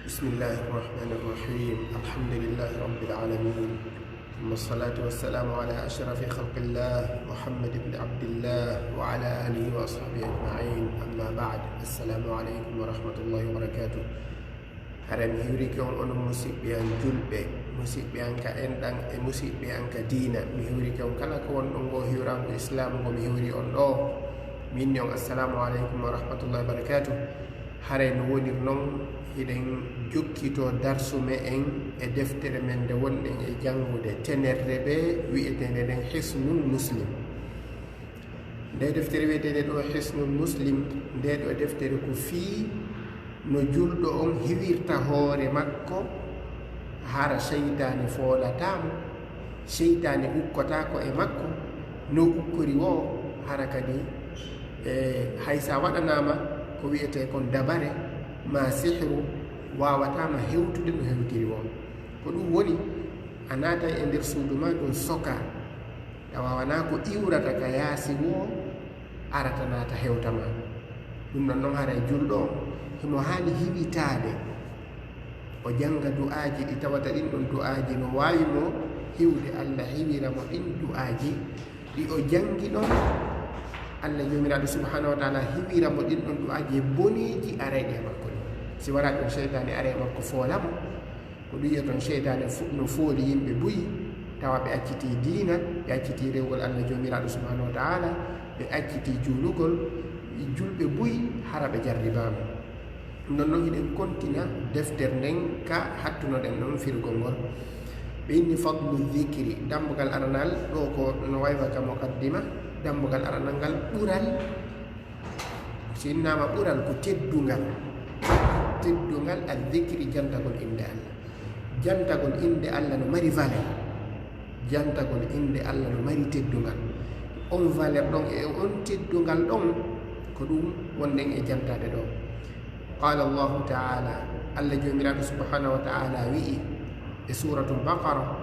بسم الله الرحمن الرحيم. الحمد لله رب العالمين، ثم الصلاة والسلام على أشرف خلق الله محمد بن عبد الله وعلى آله وأصحابه أجمعين. أما بعد، السلام عليكم ورحمة الله وبركاته. Haren hiwri ke on musidɓe an julɓe, musidɓe an ka enɗan e musidɓe an ka diina. Mi hiwri ke on kala ko wonɗon go hiwrango islam go mi hiwri on ɗo. Minni on assalamu aleykum wa rahmatullahi wa barakatuh. Hare no woni non hiɗen jokkito darsume en e deftere men nde wonɗen e jangude tenerre ɓe wi'etende nden hisnul muslim. Nde deftere wiyetende ɗo hisnul muslim, nde ɗo deftere ko fii no julɗo on hiwirta hoore makko hara seytani foolatamo, seytani ukkotako e makko no ukkori wo hara kadi haysa waɗanama ko wiyete kon dabare ma sihru wawatama hewtude no hewtiri wo. Ko ɗum woni a naata e nder suudu ma ɗum soka tawawana ko iwrata ka yaasi wo arata naata hewtama. ɗum ɗon noon hara e julɗo himo haani hiwitade o janga du'aji ɗi tawata ɗin ɗon du'aji no wawi mo hiwde Allah hiwira mo ɗin du'aji ɗi o jangi ɗon Allah jomiraɗo subhanahu wa ta'ala hiwira mo ɗin ɗon du'aji boniji arayɗe makko ɗi. Si wara ɗum cheytani are makko foolamo ko ɗum yiya toon cheytani no fooli yimɓe buyi tawa ɓe acciti diina, ɓe acciti rewgol Allah jomiraɗo subhanahu wa ta'ala, ɓe acciti juulugol julɓe buyi hara ɓe jarribama. Non noon hiɗen kontina deftere nden ka hattunoɗen noon firgol ngol. ɓe inni fadlu dhicri, dambugal aranal ɗo ko no waywa ka muqaddima. Dambugal aranal ngal ɓural, so innama ɓural ko teddungal addicri, jantagol inde Allah. Jantagol inde Allah no mari valeur, jantagol inde Allah no mari teddungal. On valeur ɗon e on teddungal ɗon ko ɗum wonɗen e jantade ɗo. Qala Allahu ta'ala, Allah jomiraɗo subhanahu wa ta'ala wi'i e suratul baqara,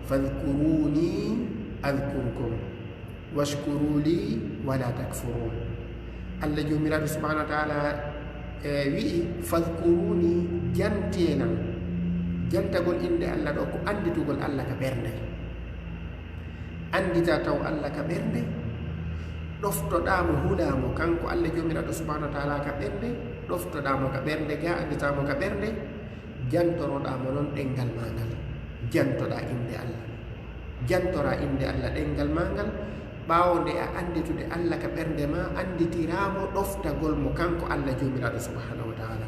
fadhkuruni adhkurkum washkuru li wala takfurun. Allah jomiraɗo subhanahu wa ta'ala wi'i fadhkuruni, jantenam. Jantagol inde Allah ɗo ko anditugol Allah ka ɓernde. Andita taw Allah ka ɓernde, ɗoftoɗamo hulamo kanko Allah jomiraɗo subhanahu wa ta'ala ka ɓernde, ɗoftoɗamo ka ɓernde ga, anditamo ka ɓernde, jantoroɗamo noon ɗengal magal. Jantoɗa inde Allah, jantora inde Allah ɗengal magal. ɓawo nde a anditude Allah ka ɓernde ma, anditiramo ɗoftagol mo kanko Allah jomiraɗo subhanahu wa ta'ala.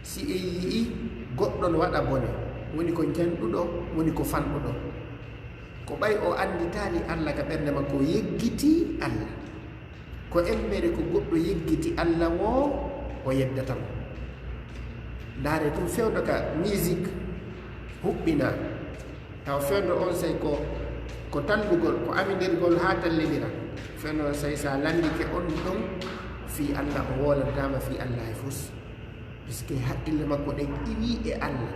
Si e yii goɗɗo no waɗa bone, woni ko janɗuɗo, woni ko fanɗuɗo, ko ɓay o anditali Allah ka ɓernde makko, o yeggiti Allah. Ko embere ko goɗɗo yeggiti Allah wo o yeddatamo. Ndaare tum fewdo ka musique huɓɓina, taw fewdo on sey ko tallugol, ko amindirgol ha tallidira. Fewdo on sey sa landike on ɗon fi Allah o wolantama fi Allah e fus, puisque haqqille makko ɗen iwi e Allah,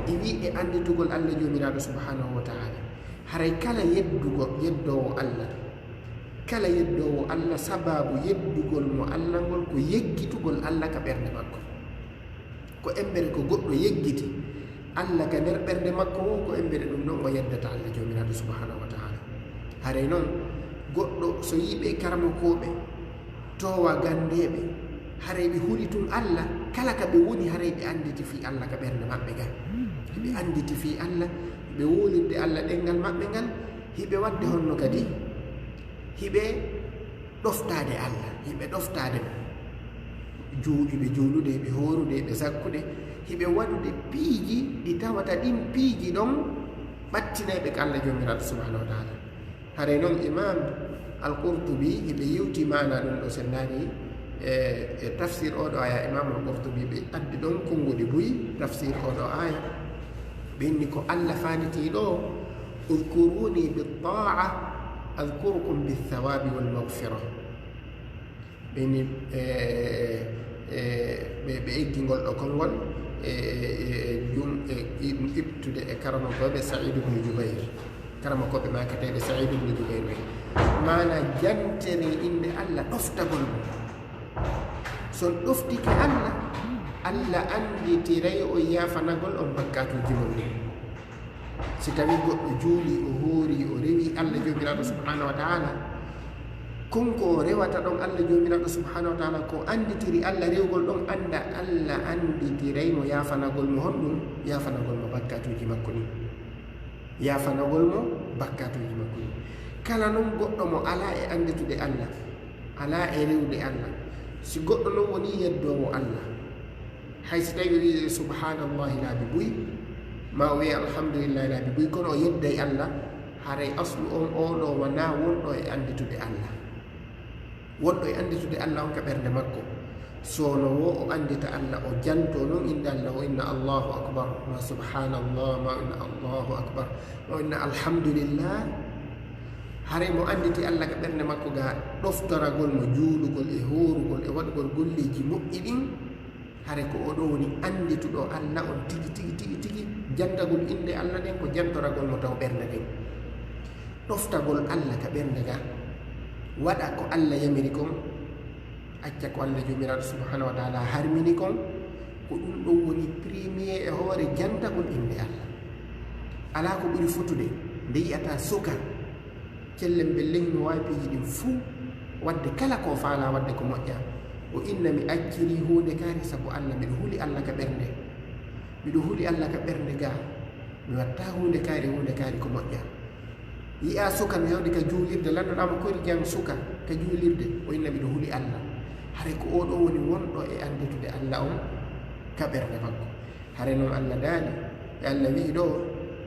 iwi e anditugol Allah jomiraɗo subhanahu wa ta'ala. Haray kala yeddowo Allah, kala yeddowo Allah, sababu yeddugol mo Allah ngol ko yeggitugol Allah ka ɓernde makko. Ko embere ko goɗɗo yeggiti Allah ka nder ɓernde makko wo, ko embere ɗum ɗon o yeddata Allah jomiraɗo subhanahu wa ta'ala. Haray noon goɗɗo so yiɓe karmakoɓe, towa gandeɓe, haray ɓe huuli tun Allah, kala ka ɓe woni haray ɓe anditi fi Allah ka ɓernde maɓɓe gal. Ɓe anditi fi Allah, ɓe wolinde Allah ɗengal maɓɓe ngal, hiɓe wadde honno kadi hiɓe ɗoftade Allah, hiɓe ɗoftade juuɗuɓe juulude, ɓe horude, ɓe sakkude, hiɓe waɗude piiji ɗi tawata ɗin piiji ɗon ɓattineɓe ka Allah jomiraɗo subhanahu wa ta'ala. Haray noon imam al-Qurtubi hiɓe yewti mana ɗum ɗo sennani e tafsir oɗo aya. Imam al-Qurtubi ɓe addi ɗon konngudi buyi tafsir oɗo aya. ɓe inni ko Allah faniti ɗo, udhkuruni bit-ta'a adhkurukum bit-thawabi wal-maghfira. ɓe inni ɓe eggingol ɗo konngol ibtude e karamakoɓe Sa'id ibn Jubayr, karamakoɓe makateɓe Sa'id ibn Jubayr ɓe. Mana jantere inde Allah ɗoftagol mo, son ɗoftike allah allah anditiray o yafanagol on bakkatuji mon ɗi si tawi goɗɗo juuli o hoori o rewi allah jomiraɗo subhanahu wa taala konko o rewata ɗon allah jomiraɗo subhanahu wa taala ko anditiri allah rewgol ɗon anda allah anditiray mo yafanagol mo honɗum yafanagol mo bakkatuji makko ni yafanagol mo bakkatuji makko ni kala noon goɗɗo mo ala e anditude allah ala e rewde allah si goɗɗo noon woni yeddowo allah hayso tawi wiide subhanallahi laabi buy ma o wiye alhamdulillahi laabi buy kono o yedday allah haray aslu on oɗo wona wonɗo e anditude allah wonɗo e anditude allah on ka ɓernde makko sono wo o andita allah o janto noon inde allah o inna allahu akbar ma subhanallah ma inna allahu akbar ma inna alhamdulillah haray mo anditi allah ka ɓernde makko ga ɗoftoragol mo juulugol e horugol e waɗugol golleji moƴƴi ɗin haray ko oɗo woni andituɗo allah on tigi tigi tigi tigi jantagol inde allah ɗen ko jantoragol mo taw ɓernde ɗen ɗoftagol allah ka ɓernde ga waɗa ko allah yamiri kon acca ko allah jomiraɗo subhanahu wa taala harmini kon ko ɗum ɗon woni premier e hoore jantagol inde allah ala ko ɓuri fotude nde yiyata suka cellen bellen no wawi piiji ɗin fuu wadde kala ko faala wadde ko moƴƴa o inna mi acciri hunde kaari sabu allah miɗo huuli allah ka ɓernde miɗo huuli allah ka ɓernde ga mi watta hunde kaari ko moƴƴa yi'a suka mi hewde ka juulirde landoɗama kori jang suka ka juulirde o inna miɗo huuli allah haray ko oɗo woni wonɗo e anditude allah on ka ɓernde makko haray noon allah daali e allah wi ɗo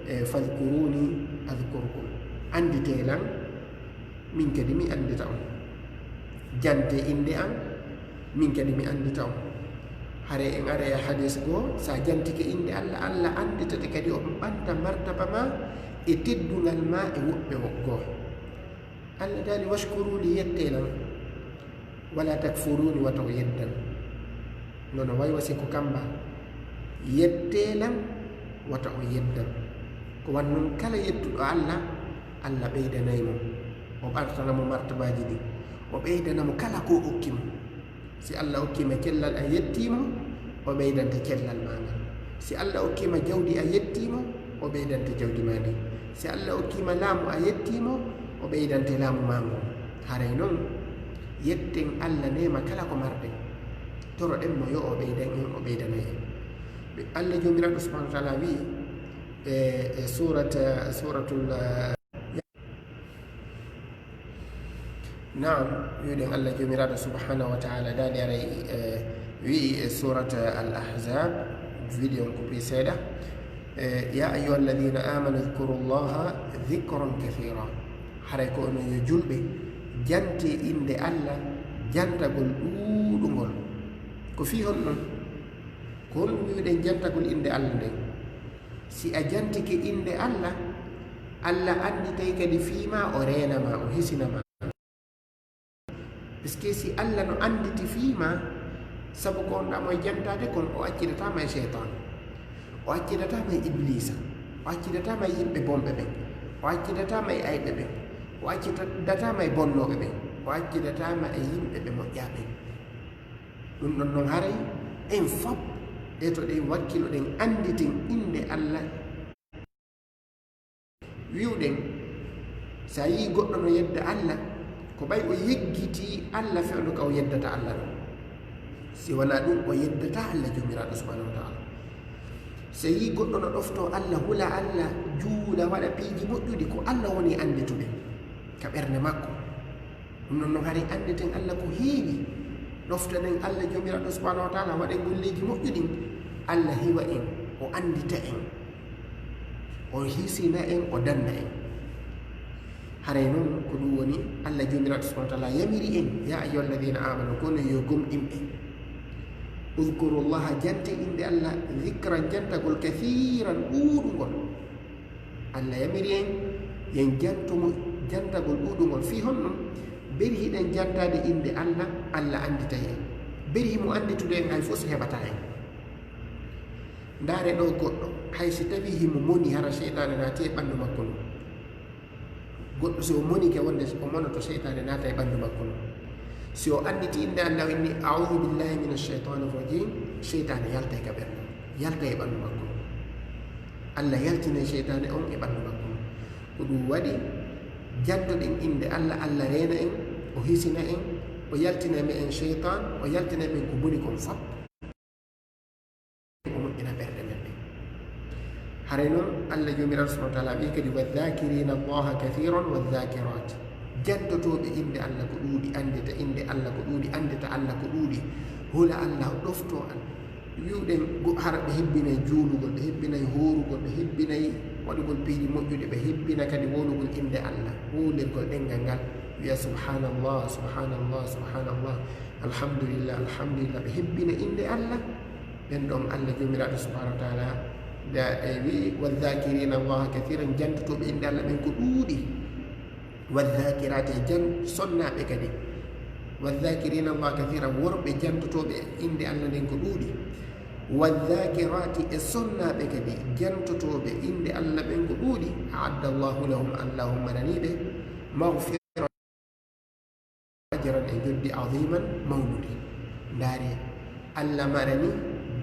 e fadkuruni adkurkum anditelan min kadi mi andita on jante inde an min kadi mi andita on haray en ara e hadis goo sa jantike inde allah allah anditate kadi o ɓanta martaba ma e teddugal ma e woɓɓe goo allah daali washkuruni yettelan wala takfuruni wata o yeddan nono way wasi ko kamba yettelan wata o yeddan ko wan noon kala yettuɗo allah allah ɓeydanaymo o ɓartanamo martabaji ɗi o ɓeydanamo kala ko okkimo si allah okkima kellal a yettimo o ɓeydante kellal maga si allah okkima jawdi a yettimo o ɓeydante jawdi ma ndi si allah okkima laamu a yettimo o ɓeydante laamu mango haray noon yetten allah nema kala ko marɗen toroɗen mo yo o ɓeydan en o ɓeydana en allah jomiraɗo subhanahu wa taala wi e suratul naam wiɗen allah jomiraɗo subhanahu wa taala daali aray wi e surat al ahzab vidéo on ko pi seeɗa ya ayuha alladina amanu dhkuru llaha dhicran kathira haray ko ono yo julɓe jante inde allah jantagol ɗuuɗugol ko fi hon ɗon ko honɗum wiɗen jantagol inde allah nden si a jantike inde allah allah anditay kadi fiima o renama o hisinama puisque si allah no anditi fiima sabu ko onɗamo e jantade kon o accidatama e cheytan o accidatama e iblisa o accidatama e yimɓe bomɓe ɓen o accidatama e ayɓe ɓen o accidatama e bonnoɓe ɓen o accidatama e yimɓe ɓe moƴƴaɓe ɗum ɗon noon haray en fop e to ɗen wakkilo ɗen anditen inde allah wiwɗen sa yi goɗɗo no yedda allah ko ɓay o yeggiti allah fewno ka o yeddata allah ɗo si wona ɗum o yeddata allah jomiraɗo subhanahu wa taala so yi goɗɗo no ɗofto allah hula allah juula waɗa piiji moƴƴuɗi ko allah woni anditude ka ɓernde makko ɗum noon noon haray anditen allah ko heewi ɗoftoɗen allah jomiraɗo subhanahu wa taala waɗen golleji moƴƴuɗin allah hiwa en o andita en o hisina en o danna en haray noon ko ɗum woni allah jomiraɗo subhanahu wa taala yamiri en ya ayuha alladina amanu kono yo gomɗinɓe udkuru llaha jante inde allah dhicran jantagol kathiran ɗuuɗugol allah yamiri en yen jantumo jantagol ɗuuɗugol fi honɗum beri hiɗen jantade inde allah allah andita en beri himo anditude en hay fof so heɓata en ndaare ɗo goɗɗo hay si tawi himo moni hara cheytane naati e ɓanndu makko no goɗɗo so monike wonde o monoto cheytane naata e ɓanndu makko no si o anditi inde Allah inni a'udhu billahi minash shaitanir rajim shaytan yalta ka ɓernde yalta e ɓandu makko Allah yaltina shaytan on e ɓandu makko ko ɗum waɗi jaddoɗen inde Allah Allah reena en o hisina en o yaltina me en shaytan o yaltina men ko boni kon fop o moƴƴina ɓerɗe men ɗe hare noon Allah jomiraɗo subhanahu wa taala wi kadi wadhakirina allaha kathiran wadhakirat jaddotoɓe inde Allah ko ɗuuɗi andita inde Allah ko ɗuuɗi andita Allah ko ɗuuɗi hula Allah ɗofto an wiwɗen hara ɓe hebbinay juulugol ɓe hebbinay horugol ɓe hebbinay waɗugol piiji moƴƴuɗe ɓe hebbina kadi wolugol inde Allah wolirgol ɗengal ngal wiya subhanallah subhanallah subhanallah alhamdulillah alhamdulillah ɓe hebbina inde Allah ɓen ɗon Allah jomiraɗo subhanahu wa taala wi wadhakirina allaha kathiran jantotoɓe inde Allah ɓen ko ɗuuɗi wadhakirati jan sonnaɓe kadi wadhakirina allaha kathiran worɓe jantotoɓe inde Allah nden ko ɗuuɗi wadhakirati e sonnaɓe kadi jantotoɓe inde Allah ɓen ko ɗuuɗi aadda allahu lahum allahumma naniɓe maghfira ajran e joddi adiman mawnude ndaari Allah marani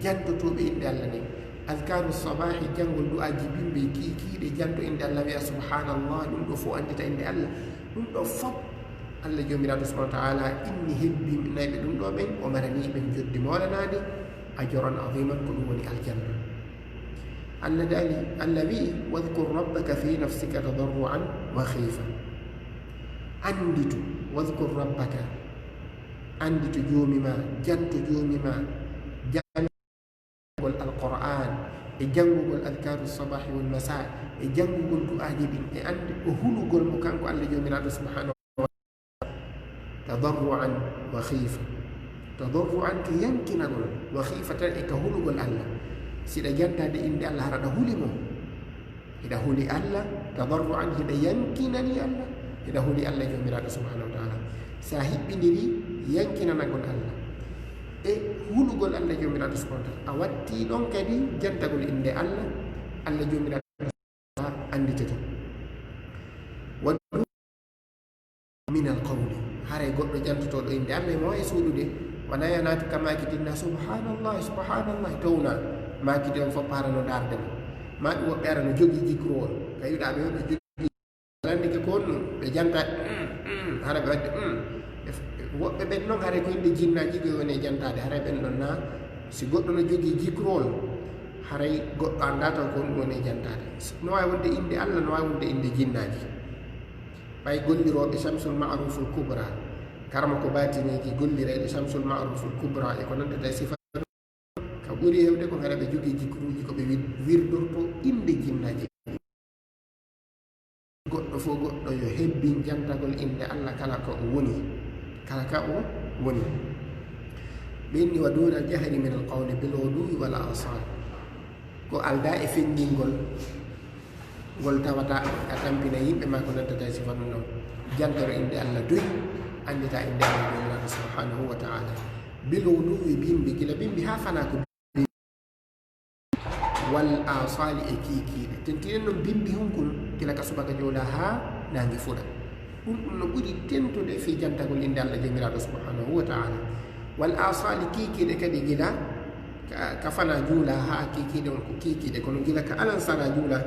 jantotoɓe inde Allah nden adkaru sabahi jangol du'aji bimɓe kiikiiɗe janto inde Allah wiya subhanallah ɗum ɗo fof andita inde Allah ɗum ɗo fof Allah jomiraɗo subhanahu wa taala inni hebbinaɓe ɗum ɗo ɓen o maraniɓen joddi molanade ajoran adiman ko ɗum woni aljanna Allah dali Allah wi wadhkur rabbaka fi nafsika tadarruan wa khifa anditu wadhkur rabbaka anditu joomima janto joomima jangol alquran e jangugol adkaru sabahi wal masa e jangugol du'aji ɗin e andi o hulugol mo kanko Allah jomiraɗo subhanahu wa taala tadarruan wa khifa tadarruan to yankinagol wa khifatan e ka hulugol Allah siɗa jantade inde Allah haraɗa huli mo hiɗa huli Allah tadarruan hiɗa yankinani Allah hiɗa huli Allah jomiraɗo subhanahu wa taala sa hiɓɓidiri yankinanagol Allah e hulugol Allah jomiraɗo subhanahu wa taala a watti ɗon kadi jantagol inde Allah Allah jomiraɗo anditete waddu min alqawli hare goɗɗo jantotoɗo inde Allah mo e suuɗude wona yanatu ka makitinna subhanallah subhanallah towna makide on fof harano dardema ma ɗum woɓɓe arano jogui jikrowol kayuɗaɓe woɓe jogui lande ke kon ɓe janta hara ɓe wadde woɓɓe ɓen noon hare ko inde jinnaji ɗo woni jantade haray ɓen ɗon na si goɗɗo no jogui jikrowol haray goɗɗo anda taw ko ɗum woni jantade no wawi wonde inde Allah no wawi wonde inde jinnaji ɓay golliroɓe Shamsul Ma'ruful Kubra karma ko batineji gollireɗe Shamsul Ma'ruful Kubra e ko nandata sifa ka ɓuuri hewde ko hara ɓe jogui jikruji koɓe wirdorto inde jinnaji goɗɗo fo goɗɗo yo hebbin jantagol inde Allah kala ka o woni kala ka o woni ɓenni wa duna jahri min alqawli bil ghuduwi wal asal ko alda e feññingol ngol tawata a tampina yimɓe ma ko nandata sifa ɗum ɗon jantoro inde Allah doyi andita inde Allah jomiraɗo subhanahu wa taala bil ghuduwi bimbi gila bimbi ha fana ko wal asali e kiikiiɗe tentinen noon bimbi hunkun gila ka subaka joola ha nangi fuɗa ɗum ɗum no ɓuri tentude fi jantagol inde Allah jomiraɗo subhanahu wa taala wal asali kiikiiɗe kadi gila ka fana juula ha kiikiiɗe on ko kiikiiɗe kono gila ka alansara juula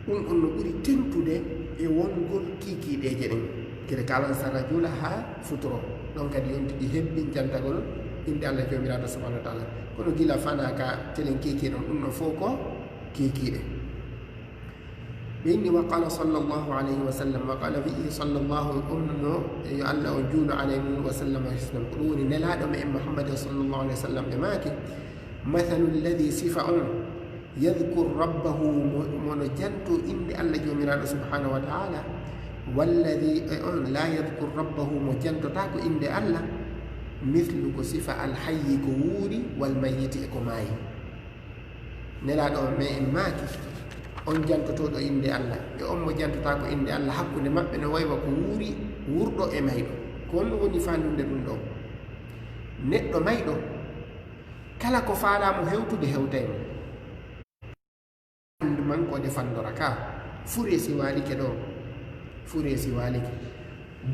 ɗum ɗon no ɓuri tentude e wongol kiikiiɗeje ɗen gila ka alansara juula ha futuro ɗon kadi yontiɗi hebbin jantagol inde Allah jomiraɗo subhanahu wa taala kono gila fana ka telen kiikiiɗe on ɗum ɗo fof ko kiikiiɗe ɓenni wa qala sallllahu alayhi wa sallam wa qala wi'i sallllahu umno yo Allah o juuno alayhi wa sallam hislam ko ɗum woni nelaɗo me en muhammadin sallllahu alayhi wa sallam ɓe maaki mathalu alladi sifa on yadkur rabbahu mono janto inde Allah jomiraɗo subhanahu wa taala walladi on la yadkur rabbahu mo jantota ko inde Allah mithlu ko sifa alhayyi ko wuuri walmayiti e ko maayi nelaɗo me en maaki on jantotoɗo inde Allah e on mo jantota ko inde Allah hakkude maɓɓe no waywa ko wuuri wurɗo e mayɗo ko on woni fandude ɗum ɗo neɗɗo mayɗo kala ko faalamo hewtude hewtaymo man ko defandora ka fure si walike ɗo fure si walike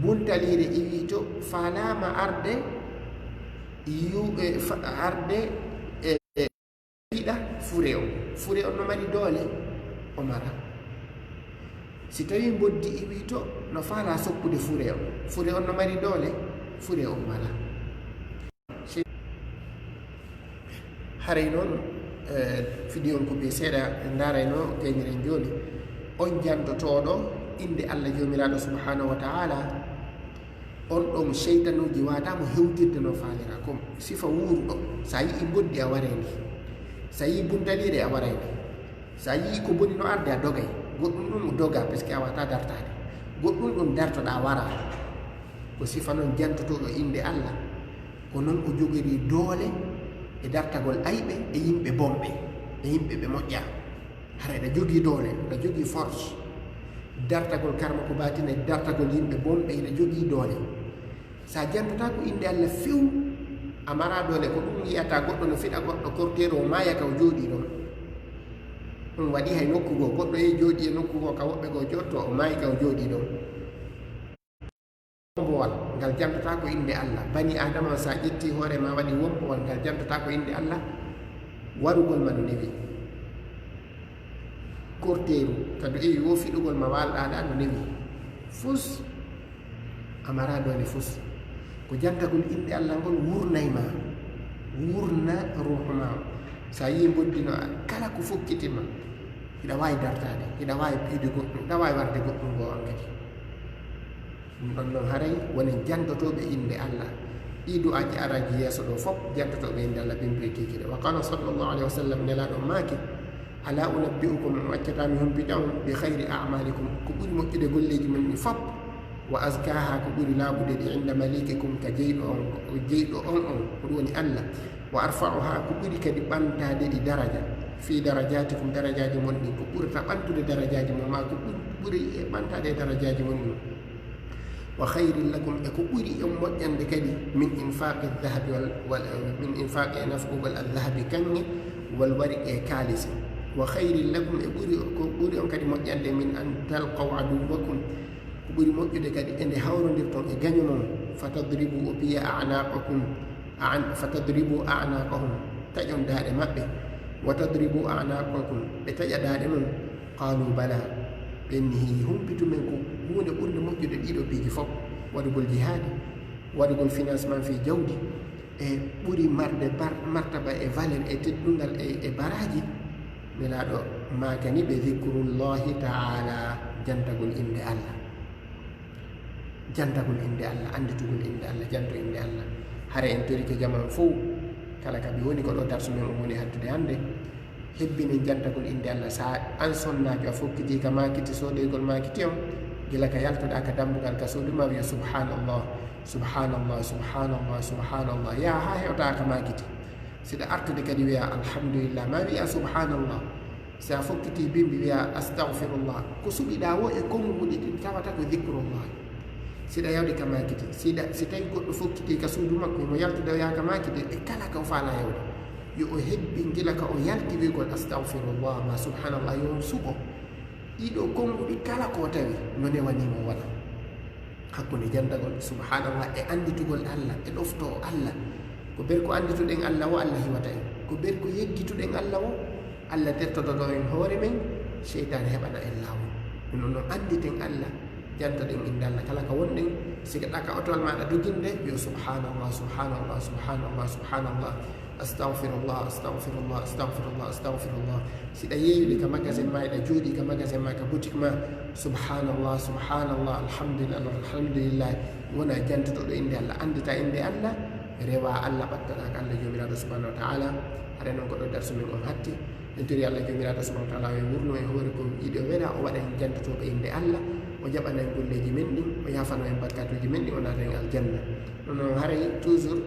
buntalire iwi to falama arde arde fiɗa fure on no mari doole o mara si tawi boddi iwi to no faala soppude fure on no mari doole fure on mala haray noon fiɗi on ko ɓe seeɗa darayno gaymiren joni on jantotoɗo inde Allah jomiraɗo subhanahu wa ta'ala on ɗon cheytanuji watamo hewtirde no faalira comme sifa wuruɗo sa yii boddi a wareni sa yii buntalire a warayni sa yii ko boni no arde a dogay goɗɗum ɗum doga par ce que a wata dartade goɗɗum ɗum dartoɗa wara ko sifa noon jantotoɗo inde Allah ko noon o jogori doole e dartagol ayɓe e yimɓe bomɓe e yimɓe ɓe moƴƴa hara ɗa jogii doole ɗa jogii force dartagol karma ko batine dartagol yimɓe bomɓe ina jogii doole sa jantota ko inde Allah few a mara doole ko ɗum yiyata goɗɗo no fiɗa goɗɗo kortero o maya ka o jooɗi ɗon ɗum waɗi hay nokku goo goɗɗo yehi jooɗi e nokku goo ka woɓɓe goo jotto o mayi ka o jooɗi ɗon wombowal ngal jantota ko inde Allah bani adama sa ƴetti hoore ma waɗi wombowal ngal jantota ko inde Allah warugol ma no newi korteru kadu ewi wo fiɗugol ma walɗaɗa no newi fus amara doole fus ko jantagol inde Allah ngol wurnayma wurna ruhma sa yi boddino kala ko fokkitima hiɗa wawi dartade hiɗa wawi piide goɗɗum hiɗa wawi warde goɗɗum go on kadi ɗum ɗon noon haray woni jantotoɓe inde Allah ɗi du'aji araji yeeso ɗo fof jantotoɓe inde Allah ɓembiretekiɗe wa qala sallllahu alayhi wa sallam nelaɗo maaki ala unabbi'ukum waccatami humbiɗan bi hayri a'malikum ko ɓuri moƴƴude golleji men ɗi fof wa azkaha ko ɓuri laaɓude ɗi inda malikikum ka jeyɗo on ko ɗum woni Allah wa arfa'uha ko ɓuri kadi ɓantade ɗi daraja fi darajatikum darajaji mon ɗin ko ɓurata ɓantude darajaji mon ma ko ɓuri ɓantade darajaji mon ɗin wa khayrin lakum e ko ɓuri on moƴƴande kadi min infaqi dhahabi min infaqi nafugol aldhahabi kanŋe wal wari e kaalisi wa khayrin lakum e ko ɓuri on kadi moƴƴande min an talqaw aduwakum ko ɓuri moƴƴude kadi ende hawrodirton e gaño mon fatadribu o piya anaqakum fatadribu anaqahum taƴon daaɗe maɓɓe wa tadribu anaqakum ɓe taƴa daaɗe mon qalu bala ɓenni humpitu men ko hunde ɓurde moƴƴude ɗiɗo piiji fof waɗugol jihadi waɗugol financement fi jawdi e ɓuri marde martaba e valeur e teddungal e baraji nelaɗo makani ɓe dicrullahi taala jantagol inde Allah jantagol inde Allah anditugol inde Allah janto inde Allah hare en tori ko jaman fof kala kaɓe woni ko ɗo darsu men o woni haddude hannde hebbini jantagol inde Allah sa an sonnajo a fokkiti ka makiti sodoygol makiti on gila ka yaltoɗa ka dambugal ka soduma wiya subhanallah subhanallah subhanallah subhanallah ya ha hewta ka makiti siɗa artude kadi wiya alhamdulillah ma wiya subhanallah sa fokkiti bimbi wiya astahfirullah ko suɓiɗa wo e konngudi ɗi tawata ko dicrullah siɗa yawde ka makiti si tawi goɗɗo fokkiti ka suudu makko mo yaltude o yaha ka makiti e kala ka o faala yawde yo o hebbi gila ka o yalti wigol astahfirullah ma subhanallah yo on suɓo ɗiɗo konguɗi kala ko tawi no newanimo wala hakkude jandagol subhanallah e anditugol Allah e ɗofto Allah ko ber ko andituɗen Allah o Allah hiwata en ko ber ko yeggituɗen Allah o Allah tettotoɗo en hoore men cheytane heɓana en lawol ɗum noon anditen Allah jantoɗen inde Allah kala ka wonɗen siga ɗaka otowal maɗa doginde yo subhanallah subhanallah subhanallah subhanallah astahfirullah astahfirullah astahfirullah astahfirullah siɗa yeeyude ka magasin ma eɗa jooɗi ka magasin ma ka boutique ma subhanallah subhanallah alhamdulillah alhamdulillah wona jantotoɗo inde Allah andita inde Allah rewa Allah ɓattaɗa ka Allah jomiraɗo subhanahu wa taala haɗa noon koɗo darsu men on hatti en tori Allah jomiraɗo subhanahu wa taala o wurno e hoore ko yiɗo weɗa o waɗa en jantotoɓe inde Allah o jaɓana en golleji men ɗin o yafano en bakkatuji men ɗin o naata en aljanna ɗum noon haray toujours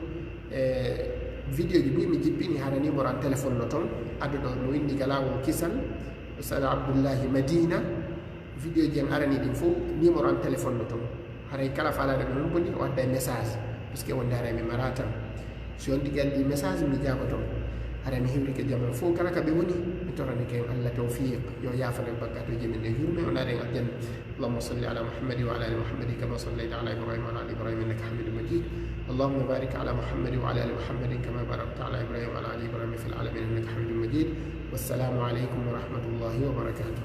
vidéo ji ɗi mi jippini hara numéro an téléphone no toon adduɗo no windi ka lawol kisal ustad abdoullahi madina vidéo ji en arani ɗin fof numéro an téléphone no toon haray kala falade ɗo noon boni o wadda message puisque wonde haray mi mara tan so on tigi addi message mi jaabo toon arani hiwrike jaman fof kala kaɓe woni mi torani ken allah tawfiq yo yafanen bakkatuji men e yurme o naaren aljanna allahuma salli ala muhammadi wa ala ali muhammadi kama sallayta ala ibrahima wa ala ali ibrahima innaka hamidum majid اللهم بارك على محمد وعلى ال محمد كما باركت على ابراهيم وعلى ال ابراهيم في العالمين انك حميد مجيد والسلام عليكم ورحمه الله وبركاته.